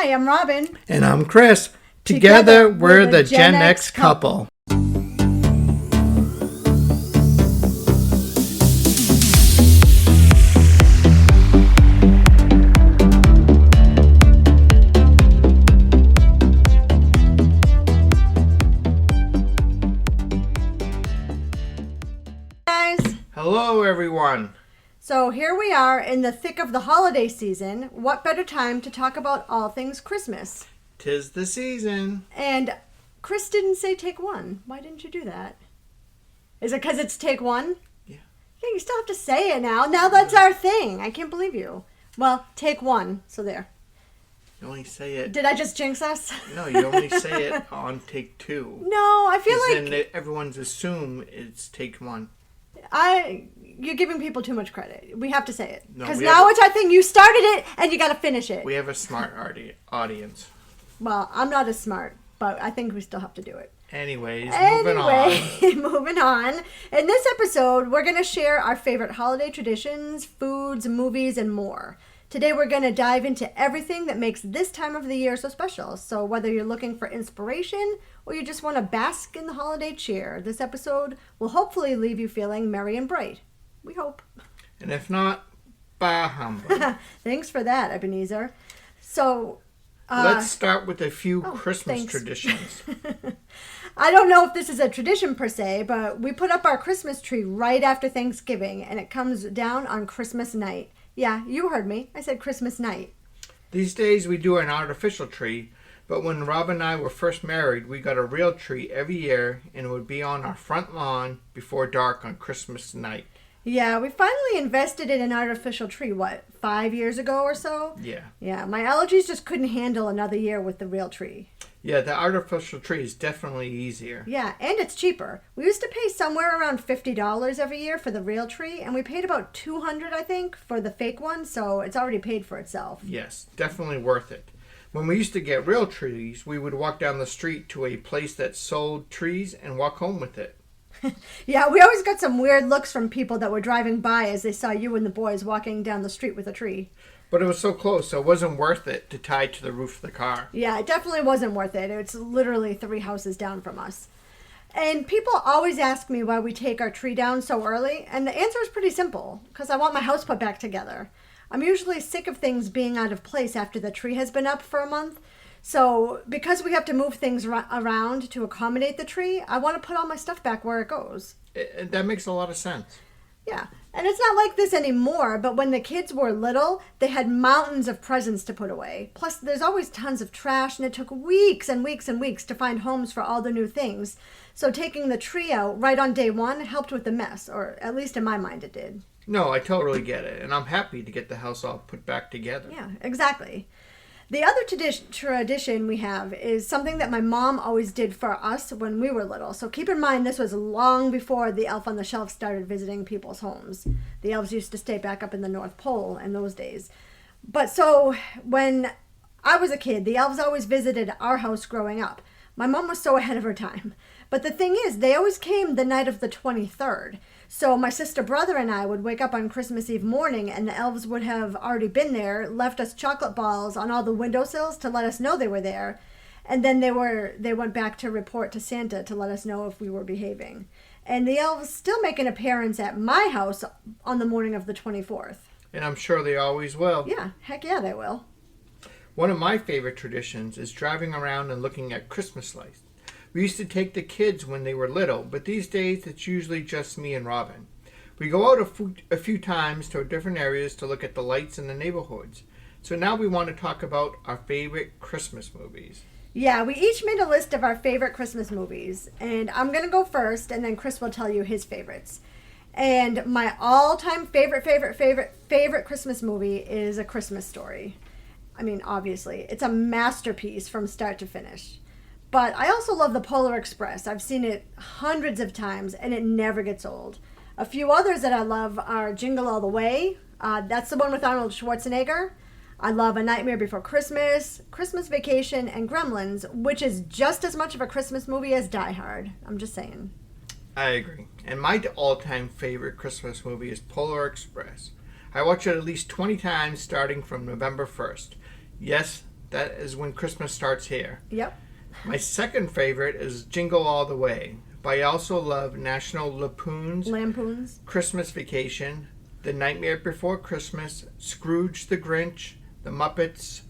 Hi, I'm Robin. And I'm Chris. Together we're the Gen X couple. Guys. Hello, everyone. So here we are in the thick of the holiday season. What better time to talk about all things Christmas? 'Tis the season. And Chris didn't say take one. Why didn't you do that? Is it because it's take one? Yeah. Yeah, you still have to say it now. Now that's our thing. I can't believe you. Well, take one. So there. You only say it. Did I just jinx us? No, you only say it on take two. No, I feel like... then everyone's assume it's take one. You're giving people too much credit. We have to say it. Because now it's our thing. You started it, and you got to finish it. We have a smart audience. Well, I'm not as smart, but I think we still have to do it. Moving on. Moving on. In this episode, we're going to share our favorite holiday traditions, foods, movies, and more. Today, we're going to dive into everything that makes this time of the year so special. So whether you're looking for inspiration or you just want to bask in the holiday cheer, this episode will hopefully leave you feeling merry and bright. We hope. And if not, bah humbug. Thanks for that, Ebenezer. So... let's start with a few Christmas traditions. I don't know if this is a tradition per se, but we put up our Christmas tree right after Thanksgiving, and it comes down on Christmas night. Yeah, you heard me. I said Christmas night. These days we do an artificial tree, but when Rob and I were first married, we got a real tree every year, and it would be on our front lawn before dark on Christmas night. Yeah, we finally invested in an artificial tree, 5 years ago or so? Yeah. Yeah, my allergies just couldn't handle another year with the real tree. Yeah, the artificial tree is definitely easier. Yeah, and it's cheaper. We used to pay somewhere around $50 every year for the real tree, and we paid about $200, I think, for the fake one, so it's already paid for itself. Yes, definitely worth it. When we used to get real trees, we would walk down the street to a place that sold trees and walk home with it. Yeah, we always got some weird looks from people that were driving by as they saw you and the boys walking down the street with a tree. But it was so close, so it wasn't worth it to tie to the roof of the car. Yeah, it definitely wasn't worth it. It's literally 3 houses down from us. And people always ask me why we take our tree down so early, and the answer is pretty simple, because I want my house put back together. I'm usually sick of things being out of place after the tree has been up for a month. So because we have to move things around to accommodate the tree, I want to put all my stuff back where it goes. That makes a lot of sense. Yeah, and it's not like this anymore, but when the kids were little, they had mountains of presents to put away. Plus, there's always tons of trash, and it took weeks and weeks and weeks to find homes for all the new things. So taking the tree out right on day one helped with the mess, or at least in my mind it did. No, I totally get it, and I'm happy to get the house all put back together. Yeah, exactly. The other tradition we have is something that my mom always did for us when we were little. So keep in mind, this was long before the elf on the shelf started visiting people's homes. The elves used to stay back up in the North Pole in those days. But so when I was a kid, the elves always visited our house growing up. My mom was so ahead of her time. But the thing is, they always came the night of the 23rd. So my sister, brother, and I would wake up on Christmas Eve morning, and the elves would have already been there, left us chocolate balls on all the windowsills to let us know they were there. And then they went back to report to Santa to let us know if we were behaving. And the elves still make an appearance at my house on the morning of the 24th. And I'm sure they always will. Yeah, heck yeah, they will. One of my favorite traditions is driving around and looking at Christmas lights. We used to take the kids when they were little, but these days it's usually just me and Robin. We go out a few times to different areas to look at the lights in the neighborhoods. So now we want to talk about our favorite Christmas movies. Yeah, we each made a list of our favorite Christmas movies, and I'm going to go first, and then Chris will tell you his favorites. And my all-time favorite Christmas movie is A Christmas Story. I mean, obviously, it's a masterpiece from start to finish. But I also love The Polar Express. I've seen it hundreds of times, and it never gets old. A few others that I love are Jingle All the Way. That's the one with Arnold Schwarzenegger. I love A Nightmare Before Christmas, Christmas Vacation, and Gremlins, which is just as much of a Christmas movie as Die Hard. I'm just saying. I agree. And my all-time favorite Christmas movie is Polar Express. I watch it at least 20 times starting from November 1st. Yes, That is when Christmas starts here. Yep. My second favorite is Jingle All the Way, but I also love National Lampoons. Christmas Vacation, The Nightmare Before Christmas, Scrooge the Grinch, The Muppets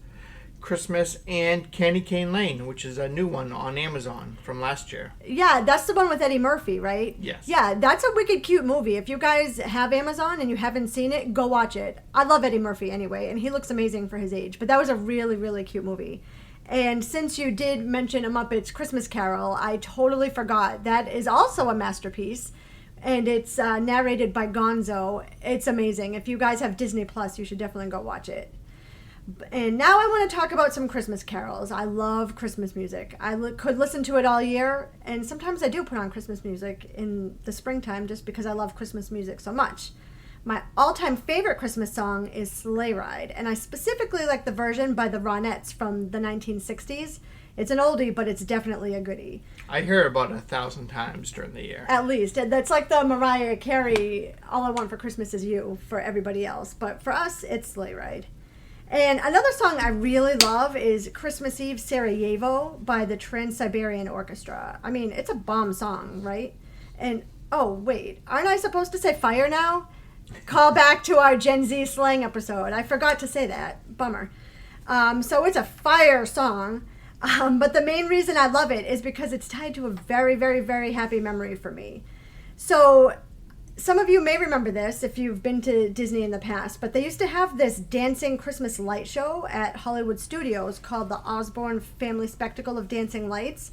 Christmas, and Candy Cane Lane, which is a new one on Amazon from last year. Yeah, that's the one with Eddie Murphy, right? Yes. Yeah, that's a wicked cute movie. If you guys have Amazon and you haven't seen it, go watch it. I love Eddie Murphy anyway, and he looks amazing for his age. But that was a really, really cute movie. And since you did mention A Muppet's Christmas Carol, I totally forgot. That is also a masterpiece. And it's narrated by Gonzo. It's amazing. If you guys have Disney Plus, you should definitely go watch it. And now I want to talk about some Christmas carols. I love Christmas music. I could listen to it all year, and sometimes I do put on Christmas music in the springtime just because I love Christmas music so much. My all-time favorite Christmas song is Sleigh Ride, and I specifically like the version by the Ronettes from the 1960s. It's an oldie, but it's definitely a goodie. I hear it about 1,000 times during the year. At least. That's like the Mariah Carey, All I Want for Christmas Is You for everybody else. But for us, it's Sleigh Ride. And another song I really love is Christmas Eve Sarajevo by the Trans-Siberian Orchestra. I mean, it's a bomb song, right? And, oh, wait, aren't I supposed to say fire now? Call back to our Gen Z slang episode. I forgot to say that. Bummer. So it's a fire song. But the main reason I love it is because it's tied to a very, very, very happy memory for me. So some of you may remember this if you've been to Disney in the past, but they used to have this dancing Christmas light show at Hollywood Studios called the Osborne Family Spectacle of Dancing Lights.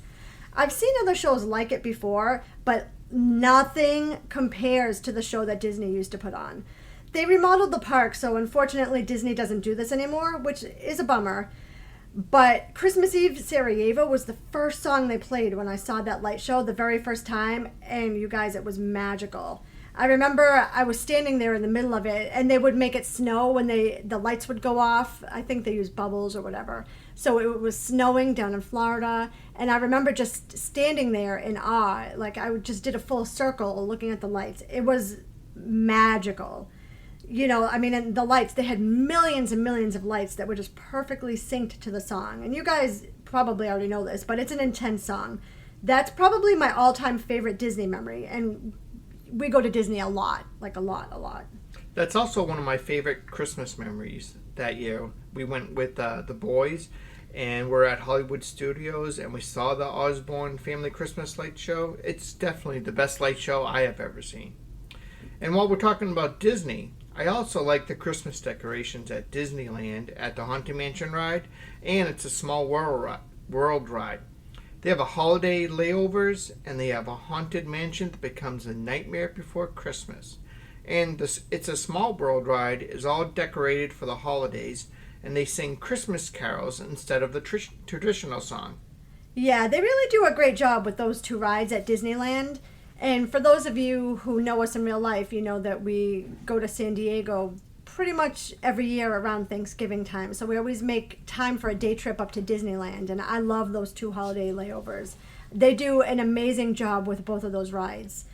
I've seen other shows like it before, but nothing compares to the show that Disney used to put on. They remodeled the park, so unfortunately Disney doesn't do this anymore, which is a bummer. But Christmas Eve Sarajevo was the first song they played when I saw that light show the very first time, and you guys, it was magical. I remember I was standing there in the middle of it, and they would make it snow when the lights would go off. I think they used bubbles or whatever. So it was snowing down in Florida, and I remember just standing there in awe. Like I just did a full circle looking at the lights. It was magical. You know, I mean, and the lights, they had millions and millions of lights that were just perfectly synced to the song. And you guys probably already know this, but it's an intense song. That's probably my all-time favorite Disney memory, and we go to Disney a lot, like a lot. That's also one of my favorite Christmas memories that year. We went with the boys, and we're at Hollywood Studios, and we saw the Osborne Family Christmas Light Show. It's definitely the best light show I have ever seen. And while we're talking about Disney, I also like the Christmas decorations at Disneyland at the Haunted Mansion ride, and it's a Small World ride. They have a holiday layovers, and they have a haunted mansion that becomes a nightmare before Christmas. And It's a Small World ride is all decorated for the holidays, and they sing Christmas carols instead of the traditional song. Yeah, they really do a great job with those two rides at Disneyland. And for those of you who know us in real life, you know that we go to San Diego pretty much every year around Thanksgiving time. So we always make time for a day trip up to Disneyland. And I love those two holiday layovers. They do an amazing job with both of those rides.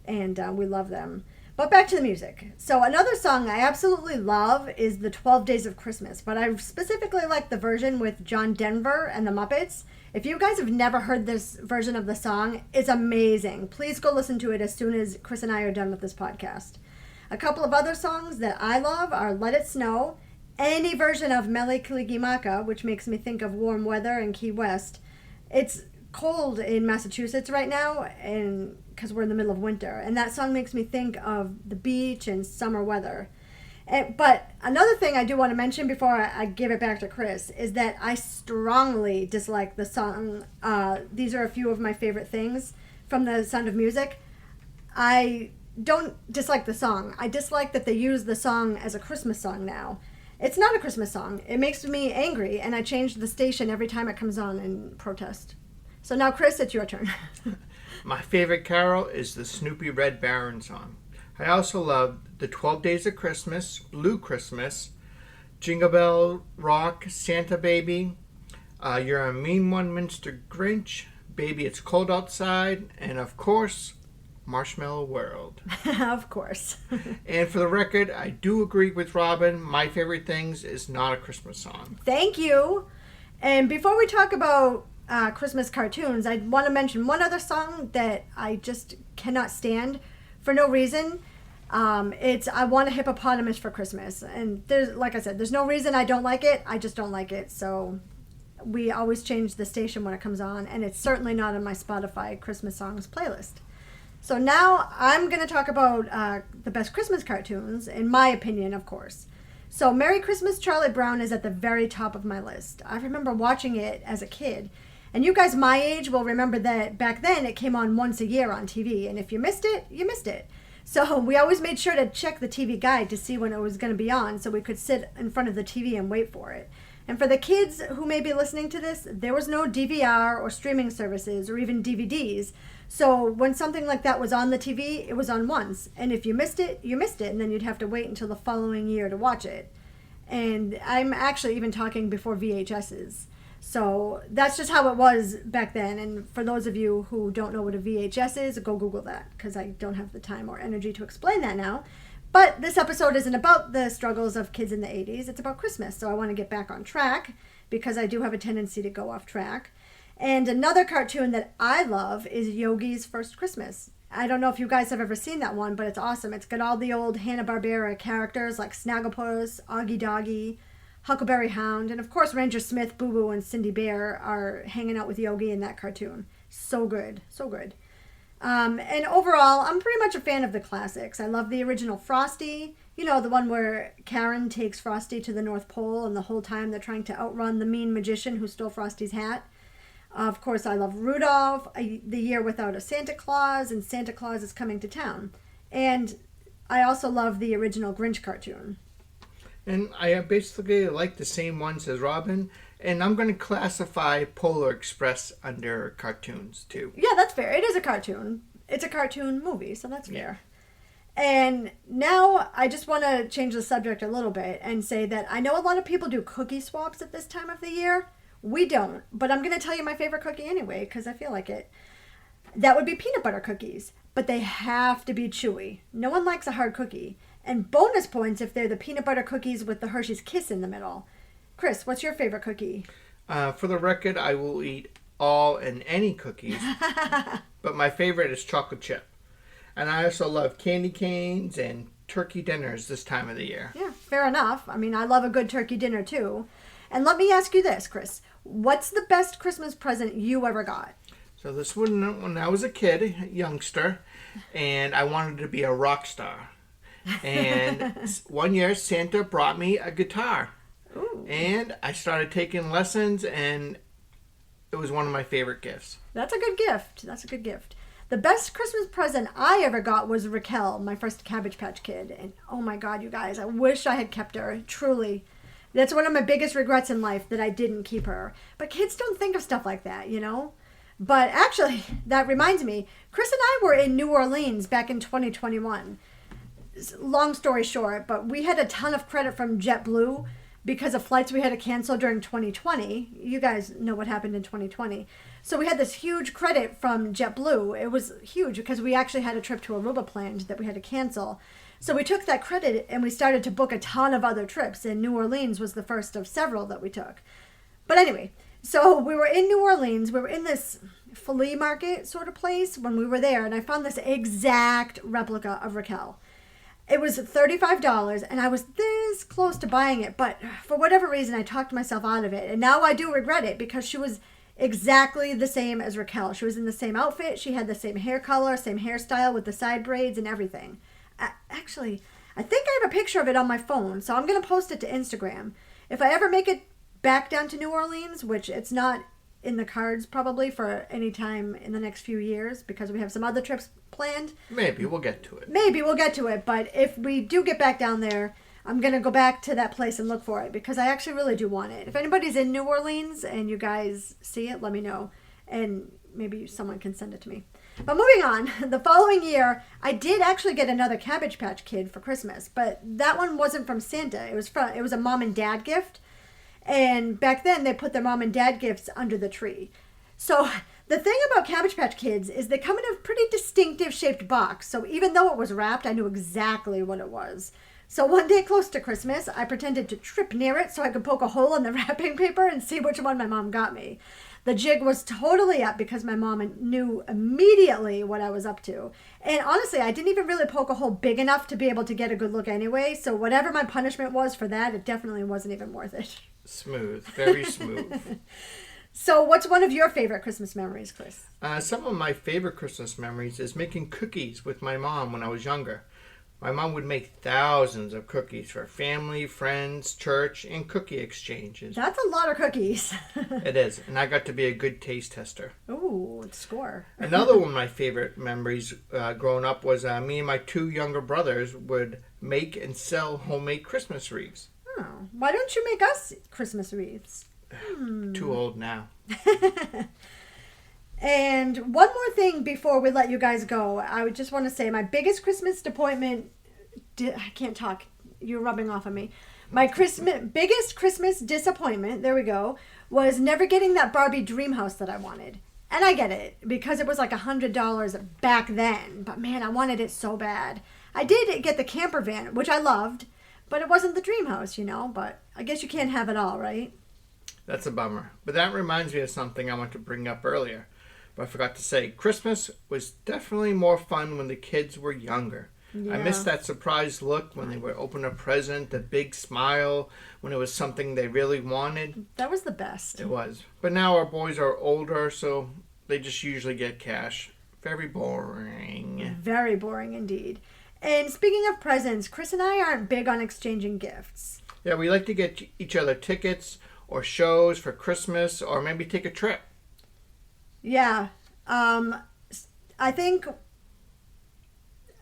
And we love them. But back to the music. So another song I absolutely love is the 12 Days of Christmas. But I specifically like the version with John Denver and the Muppets. If you guys have never heard this version of the song, it's amazing. Please go listen to it as soon as Chris and I are done with this podcast. A couple of other songs that I love are Let It Snow, any version of Mele Kalikimaka, which makes me think of warm weather in Key West. It's cold in Massachusetts right now, and because we're in the middle of winter, and that song makes me think of the beach and summer weather. But another thing I do want to mention before I give it back to Chris is that I strongly dislike the song. These are a few of my favorite things from The Sound of Music. I don't dislike the song. I dislike that they use the song as a Christmas song now. It's not a Christmas song. It makes me angry, and I change the station every time it comes on in protest. So now, Chris, it's your turn. My favorite carol is the Snoopy Red Baron song. I also love the 12 Days of Christmas, Blue Christmas, Jingle Bell Rock, Santa Baby, You're a Mean One, Mr. Grinch, Baby It's Cold Outside, and of course, Marshmallow World. Of course. And for the record, I do agree with Robin. My favorite things is not a Christmas song. Thank you. And before we talk about Christmas cartoons, I want to mention one other song that I just cannot stand for no reason. It's "I Want a Hippopotamus for Christmas," and there's, like I said, there's no reason I don't like it. I just don't like it. So we always change the station when it comes on, and it's certainly not on my Spotify Christmas songs playlist. So now I'm going to talk about the best Christmas cartoons, in my opinion, of course. So Merry Christmas, Charlie Brown is at the very top of my list. I remember watching it as a kid. And you guys my age will remember that back then it came on once a year on TV. And if you missed it, you missed it. So we always made sure to check the TV guide to see when it was going to be on so we could sit in front of the TV and wait for it. And for the kids who may be listening to this, there was no DVR or streaming services or even DVDs. So when something like that was on the TV, it was on once. And if you missed it, you missed it. And then you'd have to wait until the following year to watch it. And I'm actually even talking before VHSs. So that's just how it was back then. And for those of you who don't know what a VHS is, go Google that because I don't have the time or energy to explain that now. But this episode isn't about the struggles of kids in the 80s. It's about Christmas. So I want to get back on track because I do have a tendency to go off track. And another cartoon that I love is Yogi's First Christmas. I don't know if you guys have ever seen that one, but it's awesome. It's got all the old Hanna-Barbera characters like Snagglepuss, Augie Doggy, Huckleberry Hound, and of course Ranger Smith, Boo Boo, and Cindy Bear are hanging out with Yogi in that cartoon. So good, so good. And overall, I'm pretty much a fan of the classics. I love the original Frosty. You know, the one where Karen takes Frosty to the North Pole and the whole time they're trying to outrun the mean magician who stole Frosty's hat. Of course, I love Rudolph, The Year Without a Santa Claus, and Santa Claus is Coming to Town. And I also love the original Grinch cartoon. And I basically like the same ones as Robin. And I'm going to classify Polar Express under cartoons, too. Yeah, that's fair. It is a cartoon. It's a cartoon movie, so that's fair. And now I just want to change the subject a little bit and say that I know a lot of people do cookie swaps at this time of the year. We don't, but I'm going to tell you my favorite cookie anyway because I feel like it. That would be peanut butter cookies, but they have to be chewy. No one likes a hard cookie. And bonus points if they're the peanut butter cookies with the Hershey's Kiss in the middle. Chris, what's your favorite cookie? For the record, I will eat all and any cookies, but my favorite is chocolate chip. And I also love candy canes and turkey dinners this time of the year. Yeah, fair enough. I mean, I love a good turkey dinner too. And let me ask you this, Chris. What's the best Christmas present you ever got? So this one, when I was a kid, a youngster, and I wanted to be a rock star. And one year, Santa brought me a guitar. Ooh. And I started taking lessons, and it was one of my favorite gifts. That's a good gift. That's a good gift. The best Christmas present I ever got was Raquel, my first Cabbage Patch Kid. And oh my God, you guys, I wish I had kept her. Truly. That's one of my biggest regrets in life that I didn't keep her. But kids don't think of stuff like that, you know? But actually, that reminds me, Chris and I were in New Orleans back in 2021. Long story short, but we had a ton of credit from JetBlue because of flights we had to cancel during 2020. You guys know what happened in 2020. So we had this huge credit from JetBlue. It was huge because we actually had a trip to Aruba planned that we had to cancel. So we took that credit and we started to book a ton of other trips, and New Orleans was the first of several that we took. But anyway, so we were in New Orleans. We were in this flea market sort of place when we were there, and I found this exact replica of Raquel. It was $35, and I was this close to buying it, but for whatever reason, I talked myself out of it, and now I do regret it because she was exactly the same as Raquel. She was in the same outfit. She had the same hair color, same hairstyle with the side braids and everything. Actually, I think I have a picture of it on my phone, so I'm going to post it to Instagram. If I ever make it back down to New Orleans, which it's not in the cards probably for any time in the next few years because we have some other trips planned. Maybe we'll get to it. Maybe we'll get to it, but if we do get back down there, I'm going to go back to that place and look for it because I actually really do want it. If anybody's in New Orleans and you guys see it, let me know, and maybe someone can send it to me. But moving on, the following year, I did actually get another Cabbage Patch Kid for Christmas, but that one wasn't from Santa. It was a mom and dad gift, and back then they put their mom and dad gifts under the tree. So the thing about Cabbage Patch Kids is they come in a pretty distinctive shaped box, so even though it was wrapped, I knew exactly what it was. So one day close to Christmas, I pretended to trip near it so I could poke a hole in the wrapping paper and see which one my mom got me. The jig was totally up because my mom knew immediately what I was up to. And honestly, I didn't even really poke a hole big enough to be able to get a good look anyway. So whatever my punishment was for that, it definitely wasn't even worth it. Smooth, very smooth. So what's one of your favorite Christmas memories, Chris? Some of my favorite Christmas memories is making cookies with my mom when I was younger. My mom would make thousands of cookies for family, friends, church, and cookie exchanges. That's a lot of cookies. It is, and I got to be a good taste tester. Ooh, score. Another one of my favorite memories growing up was me and my two younger brothers would make and sell homemade Christmas wreaths. Oh, why don't you make us Christmas wreaths? Too old now. And one more thing before we let you guys go. I would just want to say my biggest Christmas disappointment... I can't talk. You're rubbing off on me. My biggest Christmas disappointment, there we go, was never getting that Barbie dream house that I wanted. And I get it, because it was like $100 back then. But man, I wanted it so bad. I did get the camper van, which I loved, but it wasn't the dream house, But I guess you can't have it all, right? That's a bummer. But that reminds me of something I want to bring up earlier. But I forgot to say, Christmas was definitely more fun when the kids were younger. Yeah. I missed that surprise look when they would open a present, the big smile, when it was something they really wanted. That was the best. It was. But now our boys are older, so they just usually get cash. Very boring. Very boring indeed. And speaking of presents, Chris and I aren't big on exchanging gifts. Yeah, we like to get each other tickets or shows for Christmas or maybe take a trip. Yeah. I think...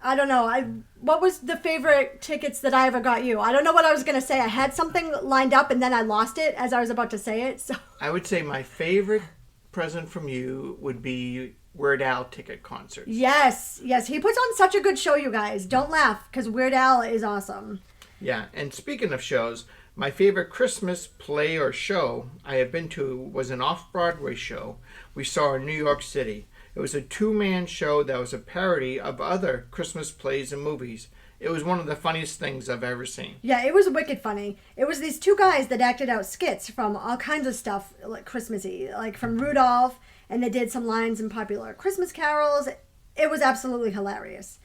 I don't know. What was the favorite tickets that I ever got you? I don't know what I was going to say. I had something lined up and then I lost it as I was about to say it. So I would say my favorite present from you would be Weird Al ticket concerts. Yes. He puts on such a good show, you guys. Don't laugh, because Weird Al is awesome. Yeah, and speaking of shows, my favorite Christmas play or show I have been to was an off-Broadway show we saw in New York City. It was a two-man show that was a parody of other Christmas plays and movies. It was one of the funniest things I've ever seen. Yeah, it was wicked funny. It was these two guys that acted out skits from all kinds of stuff, like Christmassy, like from Rudolph, and they did some lines in popular Christmas carols. It was absolutely hilarious.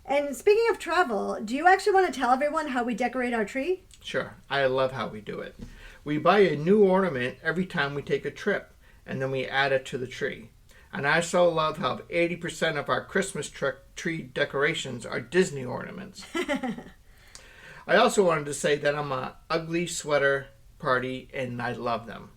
And speaking of travel, do you actually want to tell everyone how we decorate our tree? Sure, I love how we do it. We buy a new ornament every time we take a trip, and then we add it to the tree. And I so love how 80% of our Christmas tree decorations are Disney ornaments. I also wanted to say that I'm a ugly sweater party, and I love them.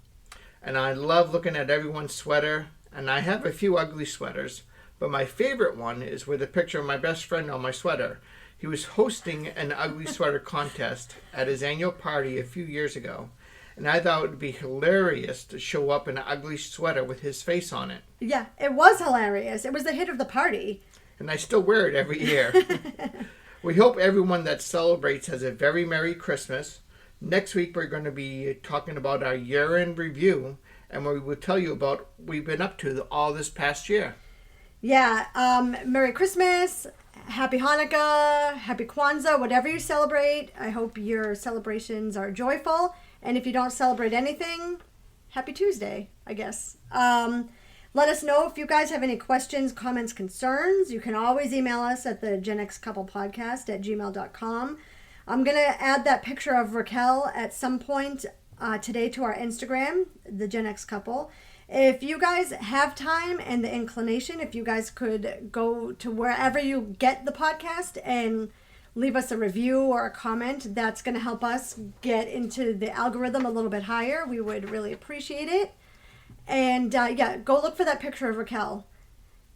And I love looking at everyone's sweater, and I have a few ugly sweaters, but my favorite one is with a picture of my best friend on my sweater. He was hosting an ugly sweater contest at his annual party a few years ago. And I thought it would be hilarious to show up in an ugly sweater with his face on it. Yeah, it was hilarious. It was the hit of the party. And I still wear it every year. We hope everyone that celebrates has a very Merry Christmas. Next week we're going to be talking about our year-end review, and we will tell you about what we've been up to all this past year. Yeah, Merry Christmas, Happy Hanukkah, Happy Kwanzaa, whatever you celebrate. I hope your celebrations are joyful. And if you don't celebrate anything, Happy Tuesday, I guess. Let us know if you guys have any questions, comments, concerns. You can always email us at the Gen X Couple Podcast at gmail.com. I'm going to add that picture of Raquel at some point today to our Instagram, the Gen X Couple. If you guys have time and the inclination, if you guys could go to wherever you get the podcast and leave us a review or a comment, that's going to help us get into the algorithm a little bit higher. We would really appreciate it. And yeah, go look for that picture of Raquel.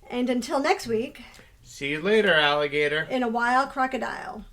And until next week, see you later, alligator. in a wild crocodile.